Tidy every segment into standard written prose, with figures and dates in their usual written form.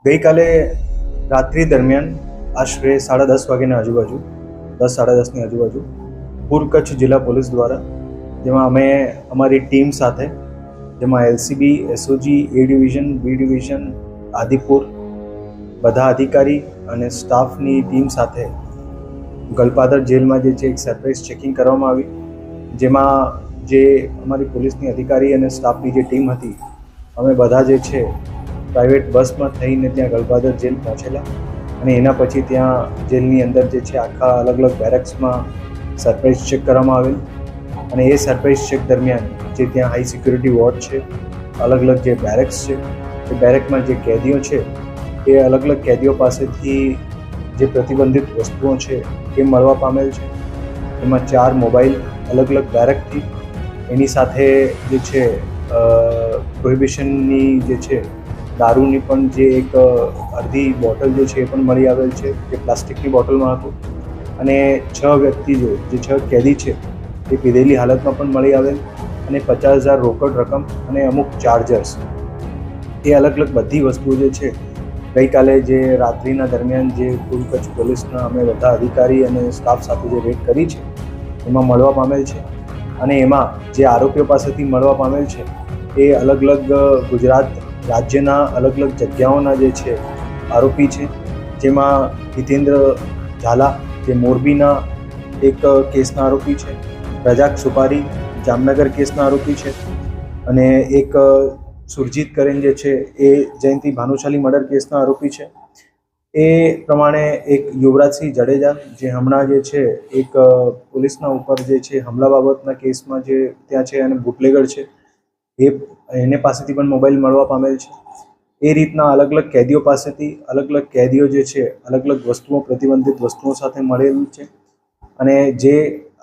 ગઈકાલે રાત્રિ દરમિયાન આશરે 10:30 વાગ્યાની આજુબાજુ 10-10:30ની આજુબાજુ પૂર્વ કચ્છ જિલ્લા પોલીસ દ્વારા જેમાં અમે અમારી ટીમ સાથે જેમાં LCB, SOG, A division, B division, Adipur બધા અધિકારી અને સ્ટાફની ટીમ સાથે ગલપાદર જેલમાં જે છે એક સરપ્રાઇઝ ચેકિંગ કરવામાં આવી, જેમાં જે અમારી પોલીસની અધિકારી અને સ્ટાફની જે ટીમ હતી અમે બધા જે છે પ્રાઇવેટ બસમાં થઈને ત્યાં ગલપાદર જેલ પહોંચેલા અને એના પછી ત્યાં જેલની અંદર જે છે આખા અલગ અલગ બેરેક્સમાં સરપ્રાઇઝ ચેક કરવામાં આવેલ અને એ સરપ્રાઇઝ ચેક દરમિયાન જે ત્યાં હાઈ સિક્યુરિટી વોર્ડ છે, અલગ અલગ જે બેરેક્સ છે, એ બેરેકમાં જે કેદીઓ છે એ અલગ અલગ કેદીઓ પાસેથી જે પ્રતિબંધિત વસ્તુઓ છે એ મળવા પામેલ છે. એમાં 4 મોબાઈલ અલગ અલગ બેરેકથી, એની સાથે જે છે પ્રોહિબિશનની જે છે દારૂની પણ જે એક અડધી બોટલ જે છે એ પણ મળી આવેલ છે, જે પ્લાસ્ટિકની બોટલમાં હતું અને 6 વ્યક્તિ જે 6 કેદી છે એ પીધેલી હાલતમાં પણ મળી આવેલ અને 50,000 રોકડ રકમ અને અમુક ચાર્જર્સ એ અલગ અલગ બધી વસ્તુઓ જે છે ગઈકાલે જે રાત્રિના દરમિયાન જે પૂર્વ કચ્છ પોલીસના અમે બધા અધિકારી અને સ્ટાફ સાથે જે રેડ કરી છે એમાં મળવા પામેલ છે અને એમાં જે આરોપીઓ પાસેથી મળવા પામેલ છે એ અલગ અલગ ગુજરાત રાજ્યના અલગ અલગ જગ્યાઓના જે છે આરોપી છે, જેમાં હિતેન્દ્ર ઝાલા જે મોરબીના એક કેસના આરોપી છે, રજાક સુપારી જામનગર કેસના આરોપી છે અને એક સુરજીત કરીને જે છે એ જયંતિ ભાનુશાલી મર્ડર કેસના આરોપી છે. એ પ્રમાણે એક યુવરાજસિંહ જડેજા જે હમણાં જે છે એક પોલીસના ઉપર જે છે હમલા બાબતના કેસમાં જે ત્યાં છે અને બુટલેગર છે એને પાસેથી પણ મોબાઈલ મળવા પામેલ છે. એ રીતના અલગ અલગ કેદીઓ પાસેથી અલગ અલગ કેદીઓ જે છે અલગ અલગ વસ્તુઓ પ્રતિબંધિત વસ્તુઓ સાથે મળેલી છે અને જે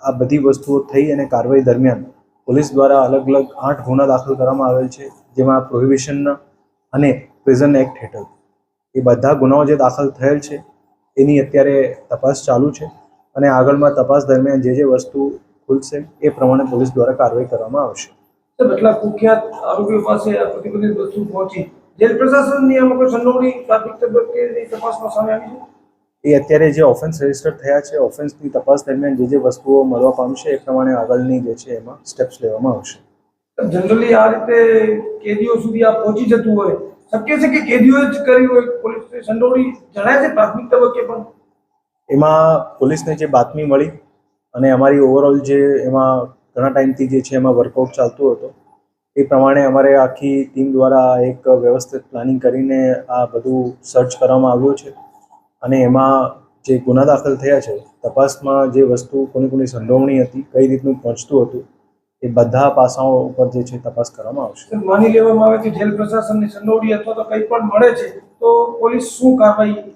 આ બધી વસ્તુઓ થઈ અને કાર્યવાહી દરમિયાન પોલીસ દ્વારા અલગ અલગ 8 ગુના દાખલ કરવામાં આવેલ છે, જેમાં પ્રોહિબિશનના અને પ્રિઝન એક્ટ હેઠળ એ બધા ગુનાઓ જે દાખલ થયેલ છે એની અત્યારે તપાસ ચાલુ છે અને આગળમાં તપાસ દરમિયાન જે વસ્તુ ખુલશે એ પ્રમાણે પોલીસ દ્વારા કાર્યવાહી કરવામાં આવશે. એટલા કુખ્યાત આરોપીઓ પાસે આ પ્રતિબંધિત વસ્તુ પહોંચી જેલ પ્રશાસનની આમાં કોઈ સંડોવણી પ્રાથમિક તબક્કેની તપાસમાં સામે આવી છે? એ અત્યારે જે ઓફેન્સ રજીસ્ટર થયા છે, ઓફેન્સની તપાસ દરમિયાન જે વસ્તુઓ મળવા પામશે એ પ્રમાણે આગળની જે છે એમાં સ્ટેપ્સ લેવામાં આવશે. જનરલી આ રીતે કેદીઓ સુધી આ પહોંચી જતું હોય, શક્ય છે કે કેદીઓએ જ કરી હોય, પોલીસની સંડોવણી જણાય છે પ્રાથમિક તબક્કે પણ? એમાં પોલીસને જે બાતમી મળી અને અમારી ઓવરઓલ જે એમાં ઘણા ટાઈમથી જે છે એમાં વર્કઆઉટ ચાલતું હતું એ પ્રમાણે અમારે આખી ટીમ દ્વારા એક વ્યવસ્થિત પ્લાનિંગ કરીને આ બધું સર્ચ કરવામાં આવ્યું છે અને એમાં જે ગુના દાખલ થયા છે તપાસમાં જે વસ્તુ કોની સંડોવણી હતી, કઈ રીતનું પહોંચતું હતું એ બધા પાસાઓ ઉપર જે છે તપાસ કરવામાં આવશે. માની લેવામાં આવે કે જેલ પ્રશાસનની સંડોવણી અથવા તો કંઈ પણ મળે છે તો પોલીસ શું કાર્યવાહી?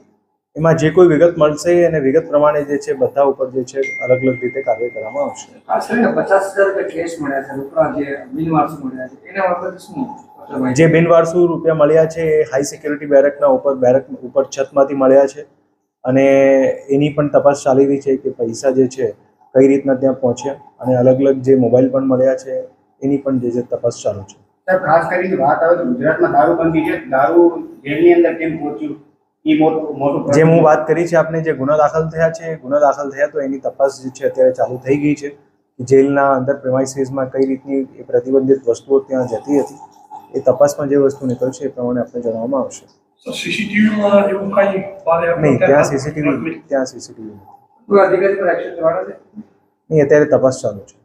એમાં જે કોઈ વિગત મળશે અને વિગત પ્રમાણે જે છે બધા ઉપર જે છે અલગ અલગ રીતે કાર્યવાહી કરવામાં આવશે. ખાસ કરીને 50,000 કેસ મળ્યા છે, રોકડા જે બિનવારસુ મળ્યા છે, એના બાબતે શું? જે બિનવારસુ રૂપિયા મળ્યા છે એ હાઈ સિક્યુરિટી બેરેક ઉપર છતમાંથી મળ્યા છે અને એની પણ તપાસ ચાલી રહી છે કે પૈસા જે છે કઈ રીતના ત્યાં પહોંચ્યા અને અલગ અલગ જે મોબાઈલ પણ મળ્યા છે એની પણ જે તપાસ ચાલુ છે. ખાસ કરીને વાત આવે તો ગુજરાતમાં દારૂબંધી છે, દારૂ જેલની અંદર કેમ પહોંચ્યું એ મોટું જે હું વાત કરી છે આપને, જે ગુના દાખલ થયા છે ગુના દાખલ થયા તો એની તપાસ જે છે અત્યારે ચાલુ થઈ ગઈ છે. જેલના અંદર પ્રેમાઇસીસમાં કઈ રીતની એ પ્રતિબંધિત વસ્તુઓ ત્યાં જતી હતી એ તપાસમાં જે વસ્તુ નીકળશે એ પ્રમાણે આપણે જણાવવામાં આવશે. સીસીટીવીમાં એવું કંઈ નહીં, ત્યાં સીસીટીવી નહીં. અધિકારી પર એક્શન લેવાના છે? નહીં, અત્યારે તપાસ ચાલુ છે.